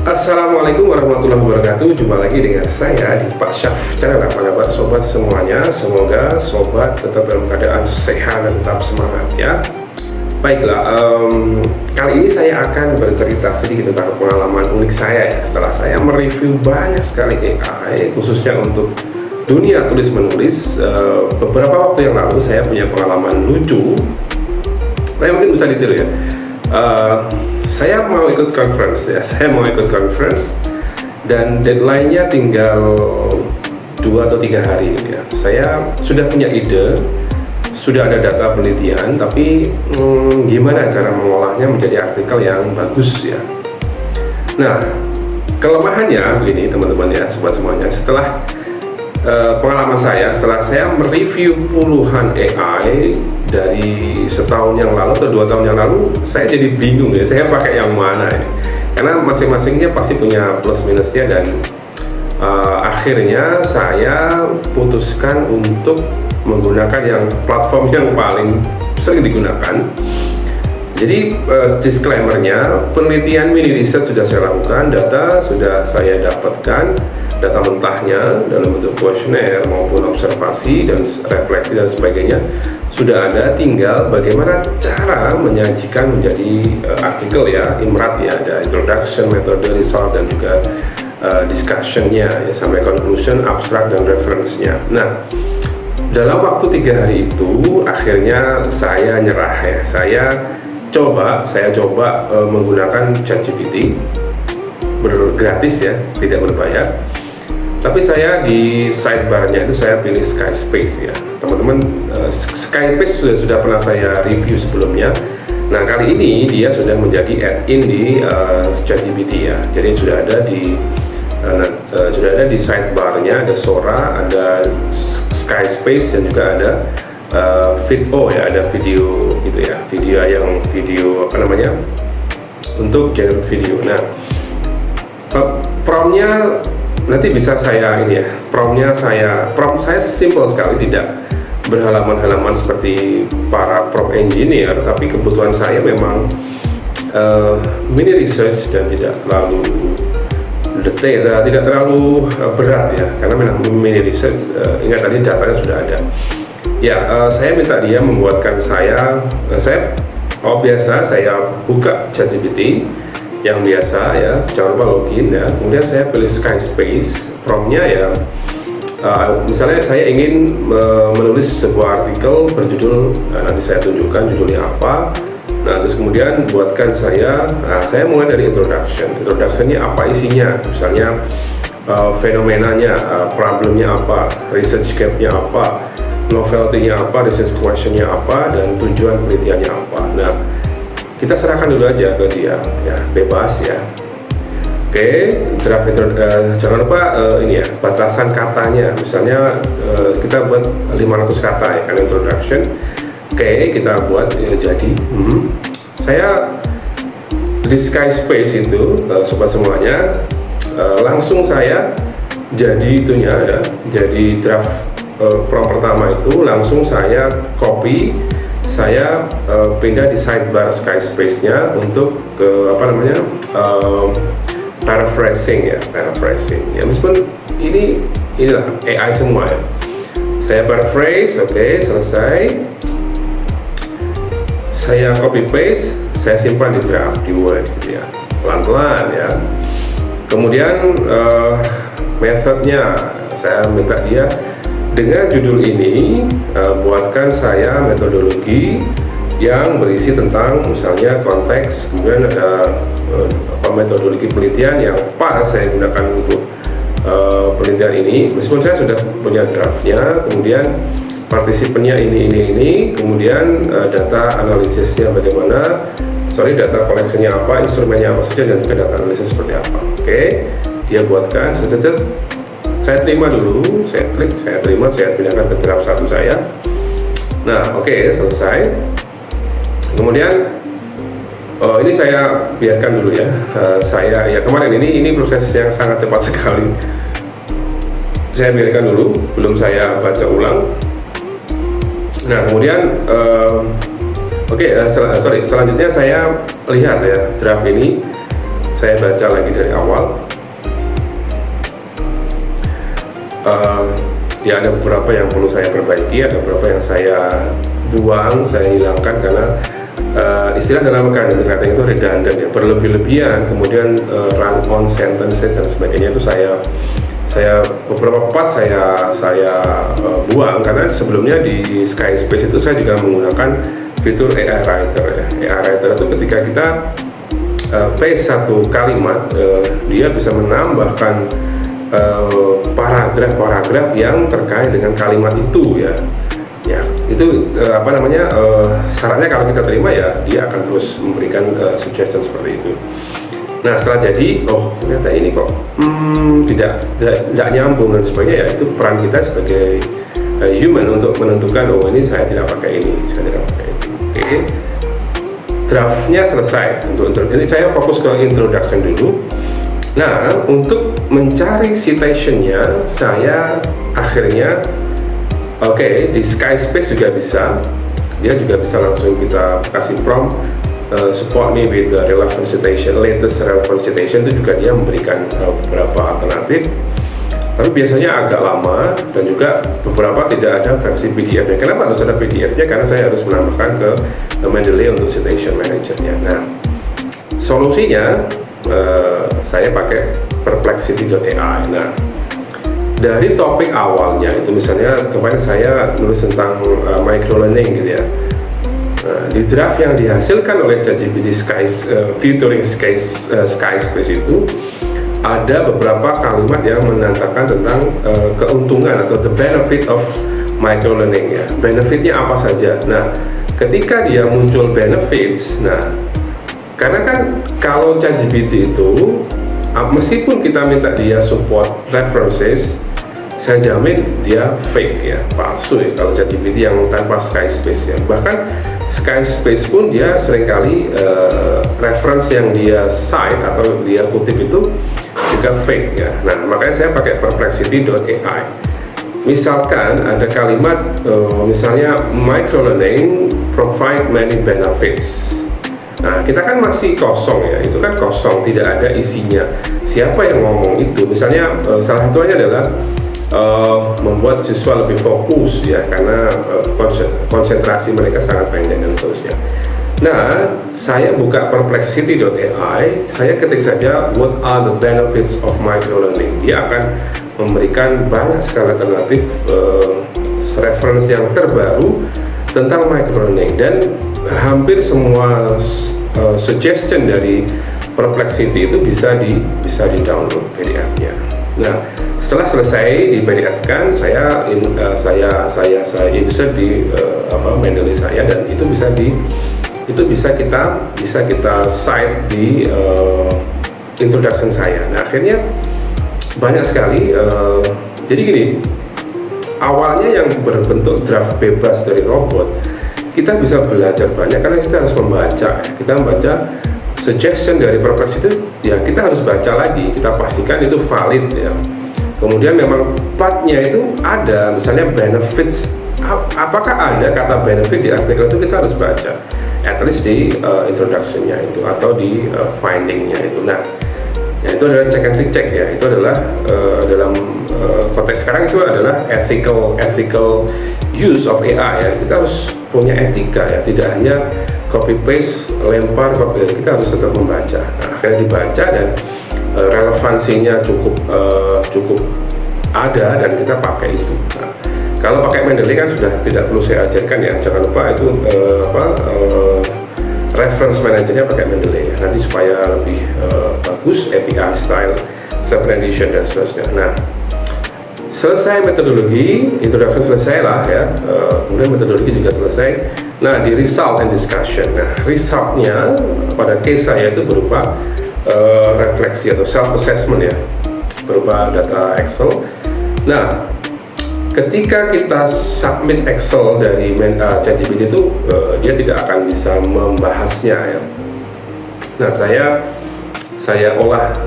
Assalamualaikum warahmatullahi wabarakatuh. Jumpa lagi dengan saya di Pak Syaf Channel. Apa kabar sobat semuanya? Semoga sobat tetap dalam keadaan sehat dan tetap semangat ya. Baiklah, kali ini saya akan bercerita sedikit tentang pengalaman unik saya ya. Setelah saya mereview banyak sekali AI, khususnya untuk dunia tulis menulis, beberapa waktu yang lalu saya punya pengalaman lucu. Saya mungkin bisa ditiru ya. Saya mau ikut conference ya, dan deadline-nya tinggal 2 atau 3 hari gitu ya. Saya sudah punya ide, sudah ada data penelitian, tapi gimana cara mengolahnya menjadi artikel yang bagus ya. Nah, kelemahannya begini teman-teman ya, sobat semuanya. Setelah pengalaman saya, setelah saya mereview puluhan AI dari setahun yang lalu atau 2 tahun yang lalu, saya jadi bingung ya, saya pakai yang mana ya. Karena masing-masingnya pasti punya plus minusnya, dan akhirnya saya putuskan untuk menggunakan yang platform yang paling sering digunakan. Jadi disclaimer-nya, penelitian mini research sudah saya lakukan, data sudah saya dapatkan, data mentahnya dalam bentuk kuesioner maupun observasi dan refleksi dan sebagainya sudah ada. Tinggal bagaimana cara menyajikan menjadi artikel ya, IMRAT ya, ada introduction, metode, result, dan juga discussion-nya ya, sampai conclusion, abstract, dan reference-nya. Nah, dalam waktu 3 hari itu akhirnya saya nyerah ya. Saya coba menggunakan ChatGPT gratis ya, tidak berbayar. Tapi saya di sidebar-nya itu saya pilih Skyspace ya, teman-teman. Skyspace sudah pernah saya review sebelumnya. Nah, kali ini dia sudah menjadi add-in di ChatGPT ya. Jadi sudah ada di sidebar-nya, ada Sora, ada Skyspace, dan juga ada Video ya, ada video gitu ya, video apa namanya, untuk generate video. Nah, prompt-nya nanti bisa saya ini ya, prompt saya simple sekali, tidak berhalaman-halaman seperti para prompt engineer, tapi kebutuhan saya memang mini research dan tidak terlalu detail, tidak terlalu berat ya, karena memang mini research. Ingat tadi datanya sudah ada ya. Saya minta dia membuatkan biasa saya buka ChatGPT yang biasa ya, jangan lupa login ya. Kemudian saya pilih Skyspace, promptnya ya, misalnya saya ingin menulis sebuah artikel berjudul, nanti saya tunjukkan judulnya apa. Nah, terus kemudian buatkan saya mulai dari introduction-nya apa isinya, misalnya fenomenanya, problemnya apa, research gap-nya apa, novelty-nya apa, research question-nya apa, dan tujuan penelitiannya apa. Nah, kita serahkan dulu aja ke dia ya, bebas ya. Oke, jangan lupa ini ya, batasan katanya, misalnya kita buat 500 kata ya kan, introduction. Oke, kita buat jadi saya di Skyspace itu, sobat semuanya, langsung saya jadi itunya ya, jadi draft prompt pertama itu langsung saya copy, saya pindah di sidebar Skyspace-nya untuk ke apa namanya, paraphrasing ya, meskipun inilah AI semua ya. Saya paraphrase, oke, selesai. Saya copy paste, saya simpan di draft, di Word gitu ya, pelan-pelan ya. Kemudian methodnya saya minta dia dengan judul ini, buatkan saya metodologi yang berisi tentang misalnya konteks, kemudian ada metodologi penelitian yang pas saya gunakan untuk penelitian ini, meskipun saya sudah punya draftnya. Kemudian partisipannya ini, kemudian data analisisnya bagaimana, data koleksinya apa, instrumennya apa saja, dan juga data analisis seperti apa. Oke, dia buatkan, saya terima dulu, saya klik, saya terima, saya pindahkan ke draft 1 saya. Nah, oke, selesai. Kemudian ini saya biarkan dulu ya. Saya ya kemarin ini proses yang sangat cepat sekali. Saya biarkan dulu, belum saya baca ulang. Nah, kemudian selanjutnya saya lihat ya draft ini. saya baca lagi dari awal. Ya ada beberapa yang perlu saya perbaiki, ada beberapa yang saya buang, saya hilangkan karena istilah dalam marketing itu redundant ya, berlebih-lebihan, kemudian run on sentences dan sebagainya itu saya beberapa part saya buang karena sebelumnya di Skyspace itu saya juga menggunakan fitur AI Writer ya. AI Writer itu ketika kita paste satu kalimat, dia bisa menambahkan paragraf-paragraf yang terkait dengan kalimat itu ya. Ya itu syaratnya kalau kita terima ya dia akan terus memberikan suggestion seperti itu. Nah setelah jadi, oh ternyata ini kok tidak nyambung dan sebagainya, ya itu peran kita sebagai human untuk menentukan, oh ini saya tidak pakai ini, saya tidak pakai itu. Oke. Draftnya selesai. Untuk ini saya fokus ke introduction dulu. Nah, untuk mencari citation-nya, saya akhirnya di Skyspace juga bisa. Dia juga bisa langsung kita kasih prompt, support me with the relevant citation, latest relevant citation, itu juga dia memberikan beberapa alternatif. Tapi biasanya agak lama dan juga beberapa tidak ada versi PDF-nya. Kenapa harus ada PDF-nya? Karena saya harus menambahkan ke Mendeley untuk citation manager-nya. Nah, solusinya saya pakai Perplexity.ai. Nah, dari topik awalnya itu misalnya kemarin saya nulis tentang microlearning gitu ya. Nah, di draft yang dihasilkan oleh ChatGPT featuring Skyspace itu ada beberapa kalimat yang menandakan tentang keuntungan atau the benefit of microlearning ya. Benefitnya apa saja? Nah, ketika dia muncul benefits, nah karena kan kalau ChatGPT itu meskipun kita minta dia support references, saya jamin dia fake ya, palsu ya kalau ChatGPT yang tanpa Skyspace ya. Bahkan Skyspace pun dia seringkali reference yang dia cite atau dia kutip itu juga fake ya. Nah makanya saya pakai Perplexity.ai. Misalkan ada kalimat misalnya microlearning provide many benefits. Nah, kita kan masih kosong ya, itu kan kosong, tidak ada isinya. Siapa yang ngomong itu? Misalnya salah satunya adalah membuat siswa lebih fokus ya, karena konsentrasi mereka sangat pendek dan seterusnya. Nah, saya buka Perplexity.ai, saya ketik saja what are the benefits of microlearning. Dia akan memberikan banyak sekali alternatif reference yang terbaru tentang microlearning, dan hampir semua suggestion dari Perplexity itu bisa di download PDF-nya. Nah, setelah selesai di PDF-kan, saya insert di Mendeley saya, dan itu bisa kita cite di introduction saya. Nah, akhirnya banyak sekali. Jadi gini, awalnya yang berbentuk draft bebas dari robot, kita bisa belajar banyak karena kita harus membaca. Kita membaca suggestion dari Perplexity itu, ya kita harus baca lagi, kita pastikan itu valid ya. Kemudian memang partnya itu ada, misalnya benefits, apakah ada kata benefit di artikel itu, kita harus baca, at least di introduction-nya itu atau di finding-nya itu. Nah, ya itu adalah check and recheck ya. Itu adalah dalam konteks sekarang itu adalah ethical use of AI ya. Kita harus punya etika ya, tidak hanya copy paste, lempar, kita harus tetap membaca. Nah, akhirnya dibaca dan relevansinya cukup ada dan kita pakai itu. Nah, kalau pakai Mendeley kan sudah tidak perlu saya ajarkan ya. Jangan lupa itu reference manajernya pakai Mendeley ya. Nanti supaya lebih bagus, API style, self-rendition dan seterusnya. Nah, selesai metodologi, introduction selesai lah ya, kemudian metodologi juga selesai. Nah, di result and discussion. Nah, resultnya pada case saya itu berupa refleksi atau self-assessment ya, berupa data Excel. Nah, ketika kita submit Excel dari ChatGPT itu, dia tidak akan bisa membahasnya ya. Nah, saya olah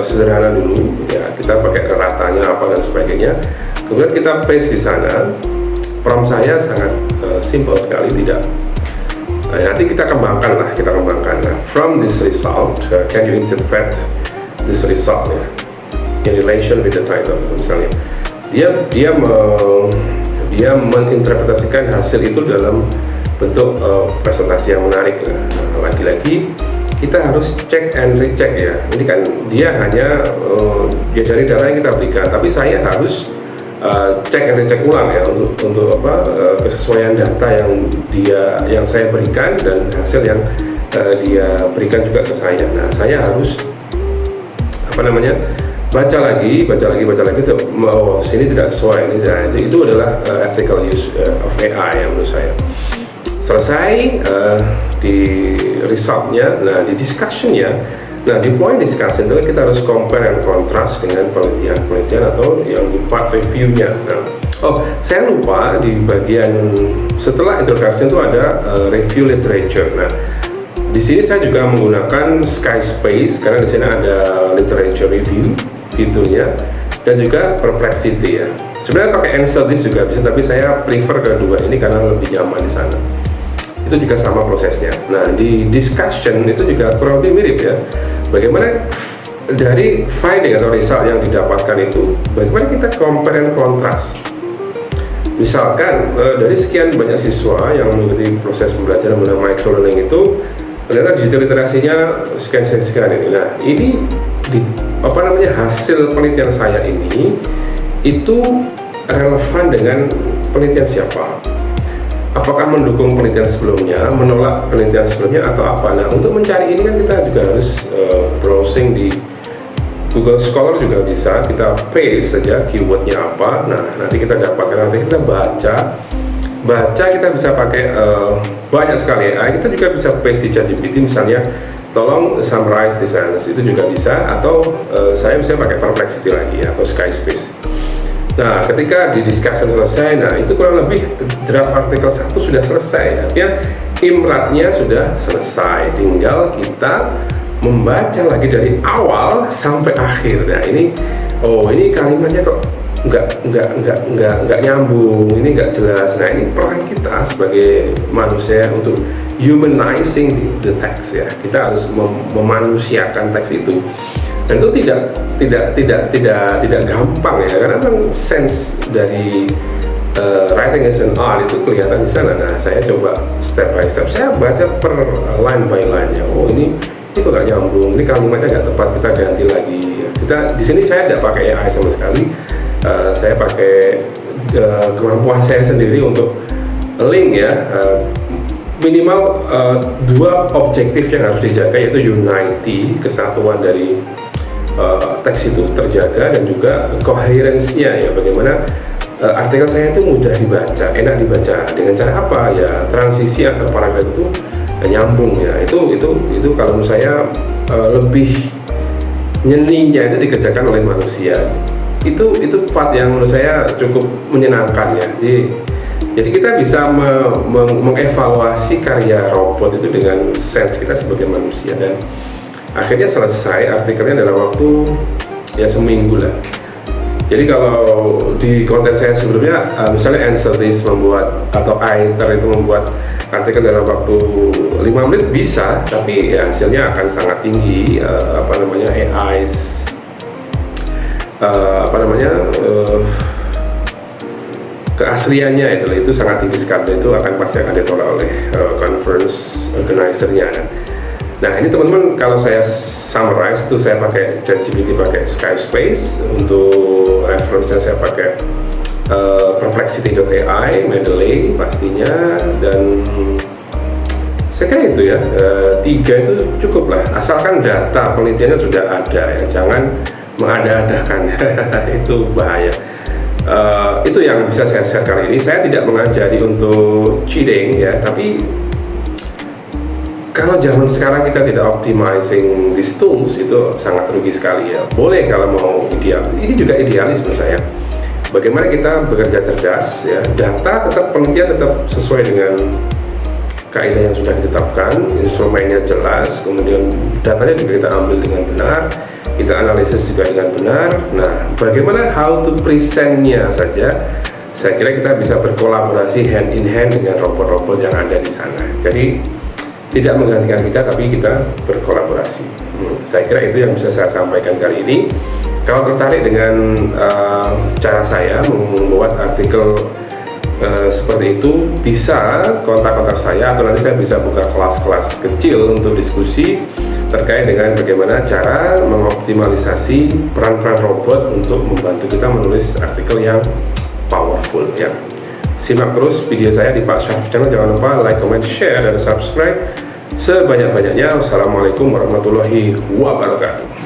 sederhana dulu ya, kita pakai ratanya apa dan sebagainya, kemudian kita paste di sana. Prompt saya sangat simple sekali, tidak Nanti kita kembangkan. Nah, from this result, can you interpret this result ya, in relation with the title. Misalnya, dia menginterpretasikan hasil itu dalam bentuk presentasi yang menarik. Nah, lagi-lagi kita harus cek and recheck ya. Ini kan dia hanya ya dari data yang kita berikan, tapi saya harus cek and recheck ulang ya untuk kesesuaian data yang saya berikan dan hasil yang dia berikan juga ke saya. Nah, saya harus baca lagi tuh, oh sini tidak sesuai ini. Nah, itu adalah ethical use of AI yang menurut saya. Selesai di resultnya, nah di discussionnya, nah di point discussion itu kita harus compare and contrast dengan penelitian atau yang di part reviewnya. Nah, saya lupa di bagian setelah introduction itu ada review literature. Nah, di sini saya juga menggunakan Skyspace karena di sini ada literature review fiturnya dan juga Perplexity ya. Sebenarnya pakai Answer This juga bisa, tapi saya prefer kedua ini karena lebih nyaman di sana. Itu juga sama prosesnya. Nah, di discussion itu juga kurang lebih mirip ya. Bagaimana dari finding atau result yang didapatkan itu, bagaimana kita compare and contrast. Misalkan dari sekian banyak siswa yang mengikuti proses pembelajaran menggunakan microlearning itu, ternyata digital literasinya sekian ini. Nah, ini hasil penelitian saya ini itu relevan dengan penelitian siapa? Apakah mendukung penelitian sebelumnya, menolak penelitian sebelumnya, atau apa? Nah, untuk mencari ini kan kita juga harus browsing di Google Scholar juga bisa, kita paste saja keywordnya apa. Nah, nanti kita dapatkan, nanti kita baca kita bisa pakai banyak sekali AI. Kita juga bisa paste di ChatGPT misalnya, tolong summarize this analysis, itu juga bisa, atau saya bisa pakai Perplexity lagi atau Skyspace. Nah, ketika di discussion selesai, nah itu kurang lebih draft artikel 1 sudah selesai. Artinya imratnya sudah selesai, tinggal kita membaca lagi dari awal sampai akhir. Nah, ini kalimatnya kok nggak nyambung, ini nggak jelas. Nah, ini peran kita sebagai manusia untuk humanizing the text ya. Kita harus memanusiakan teks itu. Dan itu tidak gampang ya, karena memang sense dari writing as an art itu kelihatan di sana. Nah, saya coba step by step, saya baca per line by line ya. Oh, ini kok nggak nyambung, ini kalimatnya nggak tepat, kita ganti lagi. Kita di sini saya tidak pakai AI sama sekali, saya pakai kemampuan saya sendiri untuk link ya. Minimal dua objektif yang harus dijaga, yaitu unity, kesatuan dari teks itu terjaga, dan juga coherence-nya ya, bagaimana artikel saya itu mudah dibaca, enak dibaca. Dengan cara apa ya, transisi antar paragraf itu nyambung ya. Itu kalau menurut saya lebih nyeninya itu dikerjakan oleh manusia. Itu part yang menurut saya cukup menyenangkan ya. Jadi kita bisa mengevaluasi karya robot itu dengan sense kita sebagai manusia, dan akhirnya selesai artikelnya dalam waktu ya seminggu lah. Jadi kalau di konten saya sebelumnya, misalnya Answer This membuat, atau Aether itu membuat artikel dalam waktu 5 menit bisa, tapi ya hasilnya akan sangat tinggi. AI's keasliannya itu sangat tinggi sekali. Itu pasti akan ditolak oleh conference organizer-nya. Nah, ini teman-teman, kalau saya summarize itu saya pakai ChatGPT, pakai Skyspace. Untuk reference-nya saya pakai Perplexity.ai, Mendeley pastinya, dan saya kira itu ya, 3 itu cukup lah, asalkan data penelitiannya sudah ada ya, jangan mengada-adakan. Itu bahaya. Itu yang bisa saya share kali ini. Saya tidak mengajari untuk cheating ya, tapi kalau zaman sekarang kita tidak optimizing these tools, itu sangat rugi sekali ya. Boleh kalau mau ideal, ini juga idealis menurut saya. Bagaimana kita bekerja cerdas ya, data tetap, penelitian tetap sesuai dengan kaidah yang sudah ditetapkan, instrumennya jelas, kemudian datanya juga kita ambil dengan benar, kita analisis juga dengan benar. Nah, bagaimana how to present-nya saja, saya kira kita bisa berkolaborasi hand in hand dengan robot-robot yang ada di sana. Jadi tidak menggantikan kita, tapi kita berkolaborasi. Saya kira itu yang bisa saya sampaikan kali ini. Kalau tertarik dengan cara saya membuat artikel seperti itu, bisa kontak-kontak saya, atau nanti saya bisa buka kelas-kelas kecil untuk diskusi terkait dengan bagaimana cara mengoptimalisasi peran-peran robot untuk membantu kita menulis artikel yang powerful ya. Simak terus video saya di Pak Syaf Channel. Jangan lupa like, comment, share, dan subscribe sebanyak-banyaknya. Wassalamualaikum warahmatullahi wabarakatuh.